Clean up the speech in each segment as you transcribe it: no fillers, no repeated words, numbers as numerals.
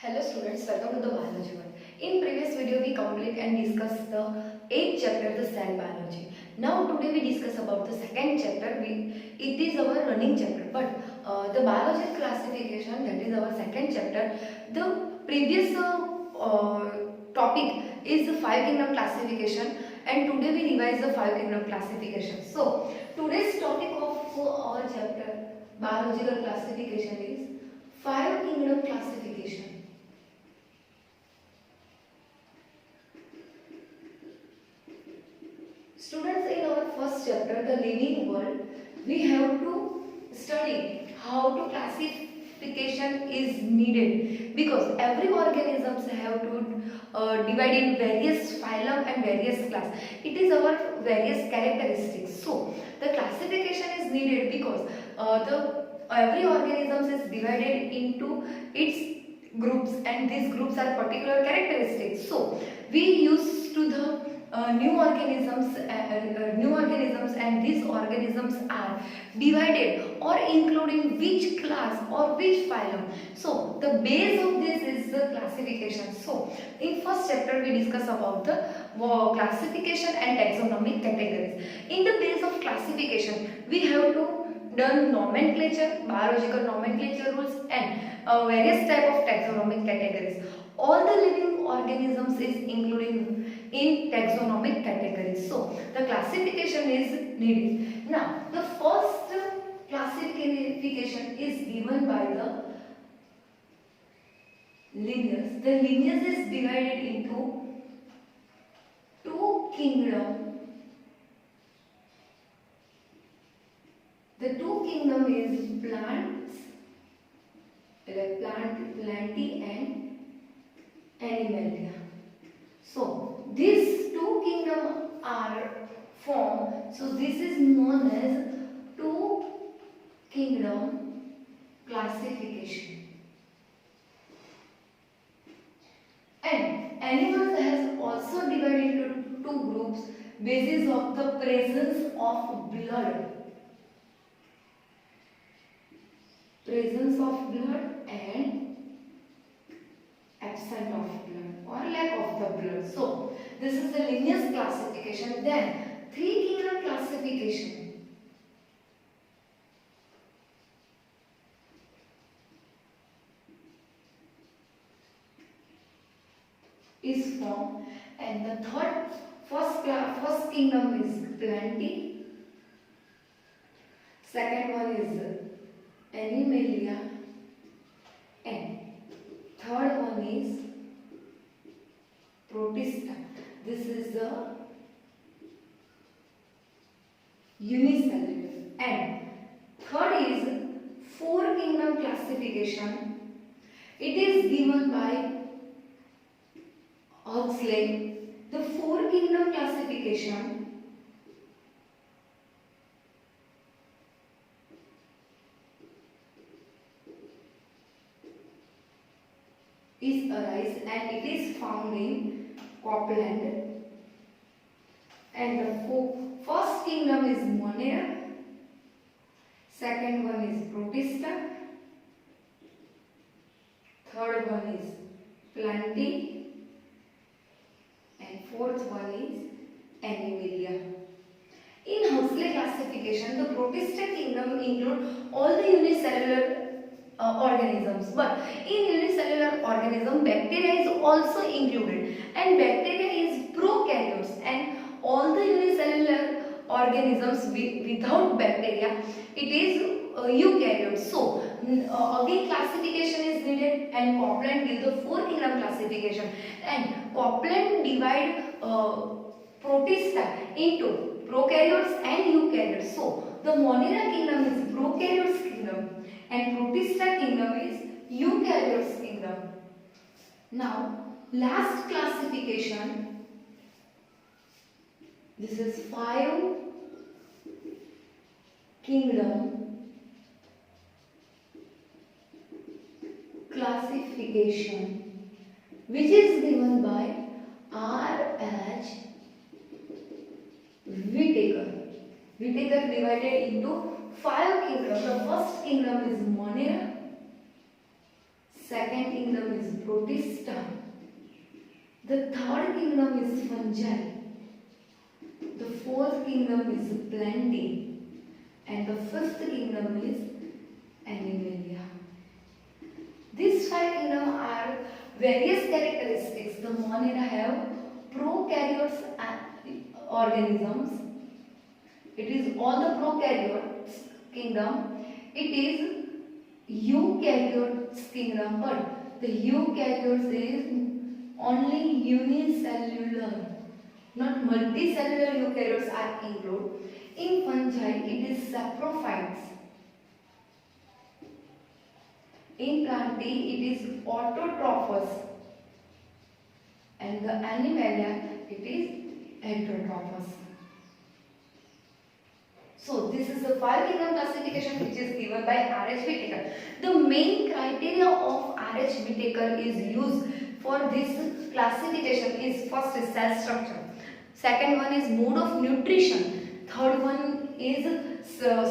Hello students, welcome to the biology world. In previous video we complete and discussed the 8th chapter, the cell biology. Now today we discuss about the second chapter. It is our running chapter, but the biology classification, that is our second chapter. The previous topic is the 5 kingdom classification, and today we revise the 5 kingdom classification. So today's topic of our chapter biological classification is 5 kingdom classification. Students, in our first chapter, the living world, we have to study how to classification is needed, because every organisms have to divide in various phylum and various class. It is our various characteristics. So the classification is needed because the every organisms is divided into its groups, and these groups are particular characteristics. So we use to the new organisms, and these organisms are divided or including which class or which phylum. So the base of this is the classification. So in first chapter we discuss about the classification and taxonomic categories. In the base of classification we have to done nomenclature, biological nomenclature rules, and various type of taxonomic categories. All the living organisms is including in taxonomic categories. So the classification is needed. Now the first classification is given by the lineage. The lineage is divided into two kingdoms. The two kingdom is plants, plantae and animalia. So these two kingdoms are formed. So this is known as two kingdom classification. And animals has also divided into two groups basis of the presence of blood. Presence of blood and absence of blood or lack of the blood. So this is the lineage classification. Then 3 kingdom classification. Is formed, and the first kingdom is plantae, second one is animalia, and third one is protista. This is the unicellular. And third is 4 kingdom classification. It is given by Huxley. The 4 kingdom classification is arise, and it is found in Copland. And the first kingdom is Monera, second one is Protista, third one is Plantae, and fourth one is Animalia. In Huxley classification, the Protista kingdom include all the unicellular organisms, but in unicellular organism bacteria is also included, and bacteria is prokaryotes, and all the unicellular organisms without bacteria, it is eukaryotes. So again classification is needed, and Copland gives the 4 kingdom classification, and Copland divide Protista into prokaryotes and eukaryotes. So the Monera kingdom is prokaryotes kingdom, and Protista kingdom is eukaryotes kingdom. Now last classification, this is 5 kingdom classification, which is given by R.H. Whittaker. Whittaker divided into 5 kingdoms. The first kingdom is Monera, second kingdom is Protista, the third kingdom is Fungi, the fourth kingdom is Plantae, and the fifth kingdom is Animalia. These five kingdoms are various characteristics. The Monera have prokaryotes organisms. It is all the prokaryotes kingdom. It is eukaryotes kingdom, but the eukaryotes is only unicellular, not multicellular eukaryotes are included. In fungi, it is saprophytes. In Plantae, it is autotrophous, and the Animalia, it is heterotrophous. So this is the five kingdom classification which is given by R.H. Whittaker. The main criteria of R.H. Whittaker is used for this classification is first is cell structure, second one is mode of nutrition, third one is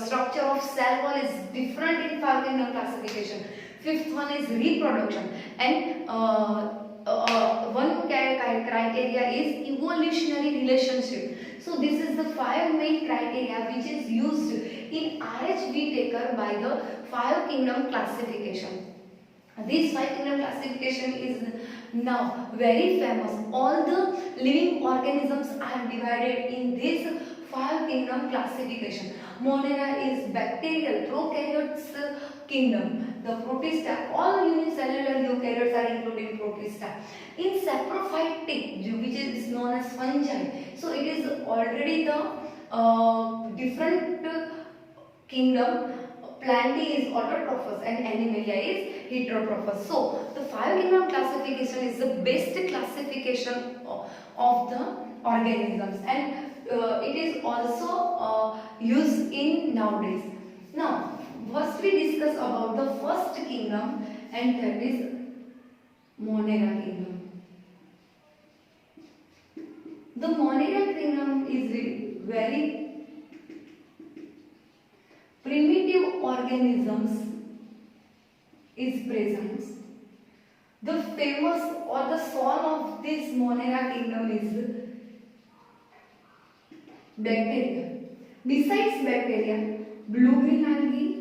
structure of cell wall is different in five kingdom classification, fifth one is reproduction, and one criteria is evolutionary relationship. So this is the five main criteria which is used in R.H. Whittaker by the five kingdom classification. This five kingdom classification is now very famous. All the living organisms are divided in this five kingdom classification. Monera is bacterial prokaryotes kingdom. The Protista, all unicellular eukaryotes are included in Protista. In saprophytic, which is known as fungi, so it is already the different kingdom. Plantae is autotrophous and Animalia is heterotrophous. So the five kingdom classification is the best classification of the organisms, and it is also used in nowadays. Now, first we discuss about the first kingdom, and that is Monera kingdom. The Monera kingdom is very primitive organisms is present. The famous or the soul of this Monera kingdom is bacteria. Besides bacteria, blue-green algae,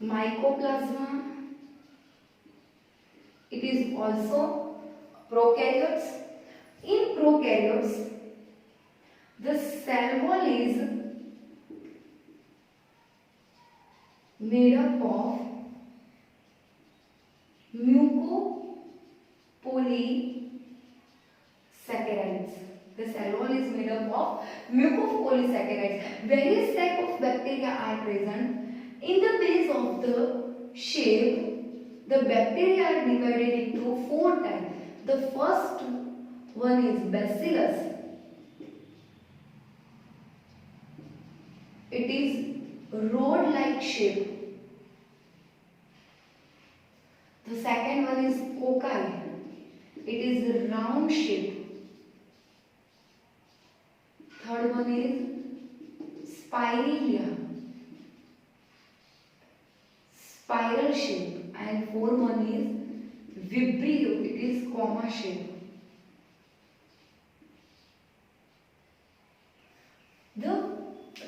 mycoplasma, it is also prokaryotes. In prokaryotes, the cell wall is made up of mucopolysaccharides. The cell wall is made up of mucopolysaccharides. Various types of bacteria are present. In the base of the shape, the bacteria are divided into four types. The first one is Bacillus. It is rod-like shape. The second one is Cocci. It is round shape. Third one is Spiralia, spiral shape, and fourth one is Vibrio. It is comma shape. The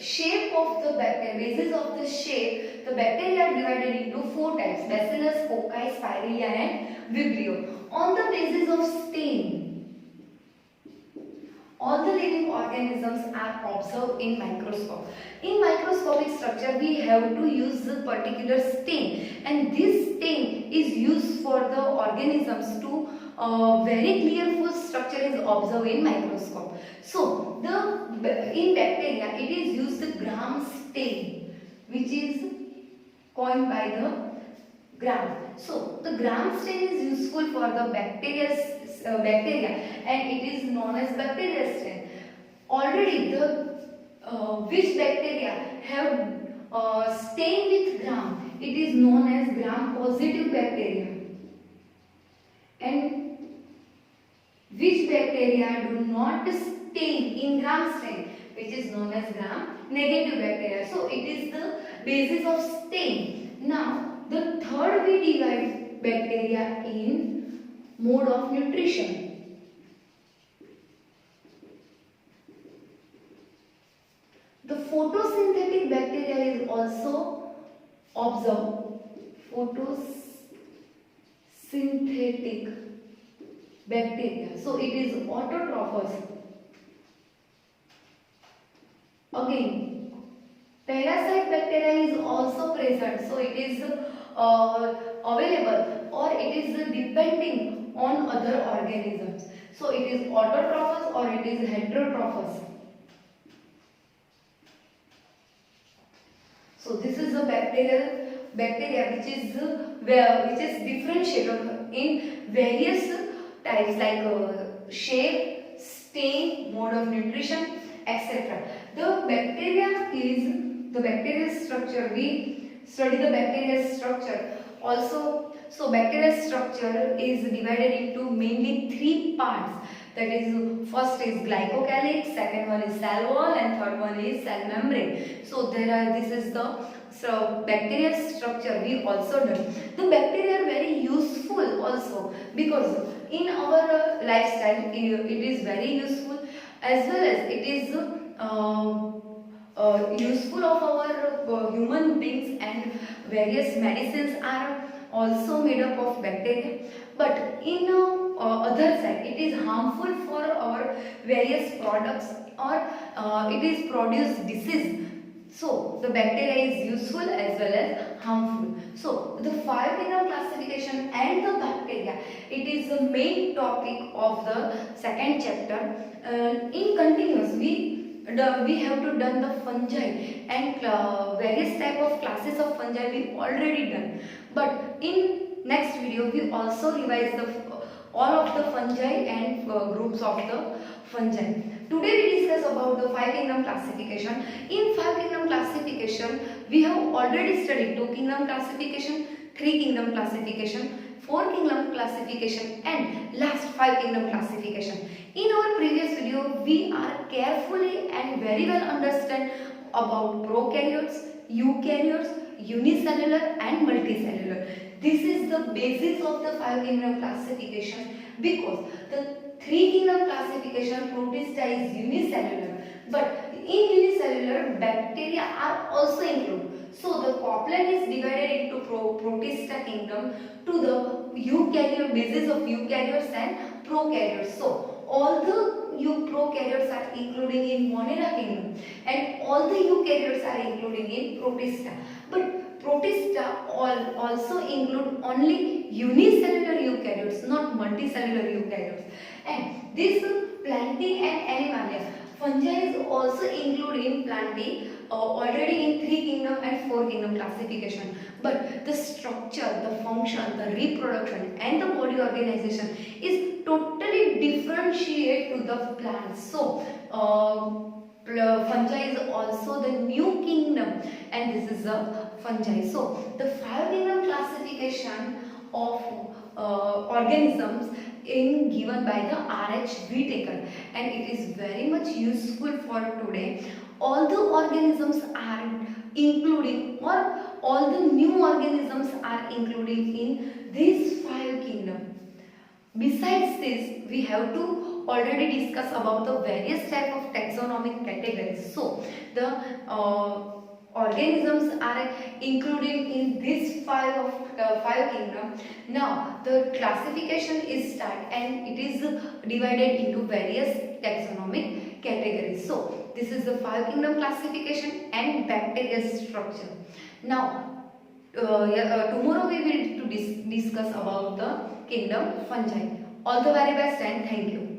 shape of the bacteria, basis of the shape, the bacteria are divided into four types: Bacillus, Cocci, Spiralia, and Vibrio. On the basis of stain, all the living organisms are observed in microscope. In microscopic structure, we have to use a particular stain, and this stain is used for the organisms to very clear full structure is observed in microscope. So in bacteria it is used the Gram stain, which is coined by the Gram. So the Gram stain is useful for the bacteria, and it is known as bacterial stain. Already the which bacteria have stain with Gram, it is known as Gram positive bacteria, and which bacteria do not stain in Gram stain, which is known as Gram negative bacteria. So it is the basis of stain. Now, the third we divide bacteria in mode of nutrition. The photosynthetic bacteria is also observed. Photosynthetic bacteria. So it is autotrophous. Again, parasite bacteria is also present. So it is available or it is depending on other organisms. So it is autotrophous or it is heterotrophous. So this is a bacteria which is differentiated in various types like shape, stain, mode of nutrition, etc. The bacterial structure. We study the bacterial structure. Also, so bacterial structure is divided into mainly three parts. That is, first is glycocalyx, second one is cell wall, and third one is cell membrane. So this is the bacterial structure we also done. The bacteria are very useful also because in our lifestyle it is very useful, as well as it is useful of our human beings, and various medicines are also made up of bacteria. But in other side, it is harmful for our various products, or it is produce disease. So the bacteria is useful as well as harmful. So the 5 kingdom classification and the bacteria, it is the main topic of the second chapter. In continuous, we have to done the fungi and various type of classes of fungi we already done. But in next video we also revise all of the fungi and groups of the fungi. Today we discuss about the 5 kingdom classification. In 5 kingdom classification, we have already studied 2 kingdom classification, 3 kingdom classification, 4 kingdom classification, and last 5 kingdom classification. In our previous video, we are carefully and very well understand about prokaryotes, eukaryotes, unicellular and multicellular. This is the basis of the 5 kingdom classification, because the 3 kingdom classification, protista is unicellular, but in unicellular bacteria are also included. So the Copland is divided into protista kingdom to the eukaryote, basis of eukaryotes and prokaryotes. So all the prokaryotes are including in Monera kingdom, and all the eukaryotes are including in protista. But protista also include only unicellular eukaryotes, not multicellular eukaryotes. And this Plantae and Animalia, fungi is also included in Plantae, already in 3 kingdom and 4 kingdom classification. But the structure, the function, the reproduction and the body organization is totally differentiate to the plants. So fungi is also the new kingdom, and this is the fungi. So the 5 kingdom classification of organisms in given by the R.H. Whitaker, and it is very much useful for today. All the organisms are including, or all the new organisms are including in these 5 kingdoms. Besides this, we have to already discuss about the various type of taxonomic categories. So the organisms are included in this 5 kingdom. Now the classification is start, and it is divided into various taxonomic categories. So this is the 5 kingdom classification and bacterial structure. Now tomorrow we will discuss about the kingdom fungi. All the very best and thank you.